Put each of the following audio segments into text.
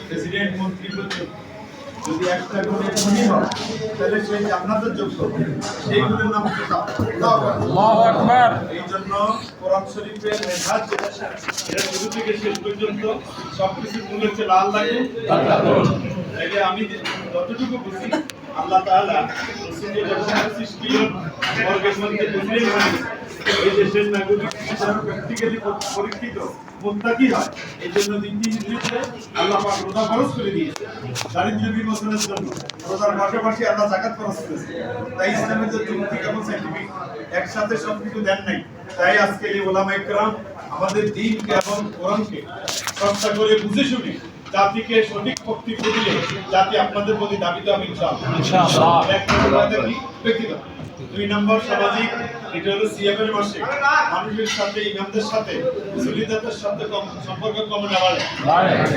President মন্ত্রী যদি একটা গুণে ধনী হয় তাহলে সেই জান্নাতের যোগ্য, সেই গুণের নাম কিতাব। আল্লাহু আকবার। এই জন্য কোরআন শরীফের মেধাজ যেটা এটা শুরু থেকে শেষ পর্যন্ত সবকিছু মূল হচ্ছে লাল লাগে। তাইলে আমি যতটুকু বুঝি আল্লাহ তাআলা রাসূলের যখন সৃষ্টি বর্গের মধ্যে প্রেসিডেন্ট বানিয়েছেন এই দেশের নাগরিক হিসেবে প্র্যাকটিক্যালি পরীক্ষিত মুত্তাকি হয়। এই জন্য দিন হিজরিতে আল্লাহ পাক রোজা ফরজ করে দিয়েছে দারিদ্র বিমোচনের জন্য। রোজার পাশাপাশি আল্লাহ যাকাত ফরজ করেছে। তাই ইসলামের যে যুক্তি এবং সাইন্টিফিক একসাথে সবকিছু দেন নাই। তাই আজকে এই ওলামায়ে কেরাম আমাদের দ্বীনকে এবং কোরআনকে চর্চা করে বুঝে শুনে জাতিকে সঠিক বক্তব্য দিলে জাতি আপনাদের প্রতি দাবিত হবে ইনশাআল্লাহ। এক নম্বর কি ব্যক্তিগত, 2 নম্বর সামাজিক, এটা হলো সিয়ামের মাসে মানুষের সাথে ইমামদের সাথে সুলিদাতের সাথে সম্পর্ক কমে না বাড়ে।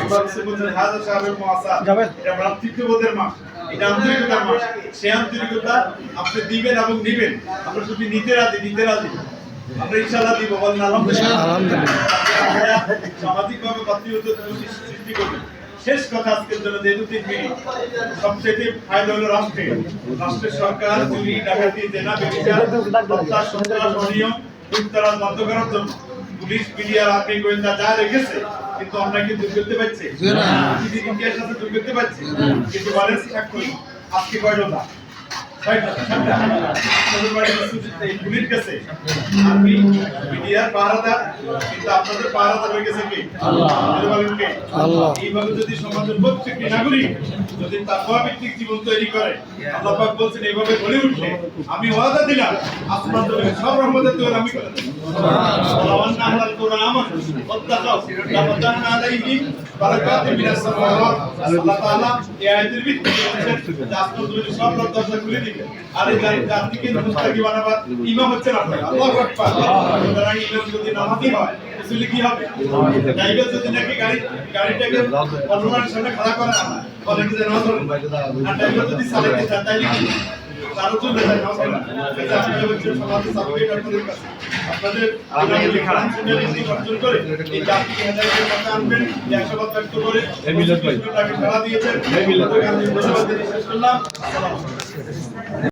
আমরা রাসূল বলেন হাযা শাহরুল মুআসা, এটা ভ্রাতৃত্ববোধের মাস, এটা আন্তরিকতার মাস। সেই আন্তরিকতা আপনি দিবেন এবং নিবেন। আমরা শুধু নিতে রাজি আমরা ইনশাআল্লাহ দিব, বলেন আলহামদুলিল্লাহ। সামাজিকভাবে পাত্রীয়তা সৃষ্টি করবেন। শেষ কথা আজকের জন্য যেহেতু 3 মিনিট, সবচেয়ে ফায়দা হলো রাষ্ট্রের সরকার চুরি ডাকাতি জেনা ব্যভিচার হত্যা সন্ত্রাস অনিয়ম লুটতরাজ বন্ধ করার জন্য পুলিশ মিডিয়া আর্মি গোয়েন্দা যা রেখেছে, কিন্তু আমরা কি দূর করতে পারছি? ইতিহাস সাথে দূর করতে পারছি? কিন্তু বারেন্স থাকবে আজকে কয়টা পুলিশ গেছে আর্মি মিডিয়ার পাহারাদার, কিন্তু আপনাদের পাহারাদার হয়ে গেছে কে? আল্লাহ। এইভাবে যদি সমাজের প্রত্যেকটি নাগরিক যদি তাকওয়া ভিত্তিক জীবন তৈরি করে, আল্লাহ পাক বলছেন এইভাবে গড়ে উঠলে আমি ওয়াদা দিলাম আসমান থেকে সব রহমতের দোয়া আমি করে দেব। সুবহানাল্লাহ। আল্লাহর কোরআন আমাকে ওয়াত্তাকাও লাফাতানা আলাইহিম বারাকাতুম মিনাস সামাওয়াত। আল্লাহ তাআলা এই আয়াতের ভিত্তিতে আসমান থেকে সব দরজা খুলে দিবেন। আর এই জাতিকে মুস্তাকি বানাবার ইমাম হচ্ছেন আপনারা। আল্লাহু আকবার। সুতরাং ইমাম যদি নামাজি হয় তাহলে কি হবে? ড্রাইভার যদি নাকি গাড়িটাকে অন্যমানের সামনে খাড়া করে না বলেন যে নামাজ পড়ুন, আর ড্রাইভার যদি চালাতে চায় তাহলে কি তারও চলবে না নামাজ পড়া। এটা আপনাদের হচ্ছে সমাজের সার্টিফিকেট আপনাদের কাছে। আপনাদের আলাদা খারাপ শুনে নীতি অর্জন করে এই জাতিকে হেদায়েতের পথে আনবেন। 100 ব্যক্ত করে এই মিলাদ ভাই তাকে সাড়া দিয়েছেন। এই মিলাদ গান্ধী ধন্যবাদ দিয়ে শেষ করলাম।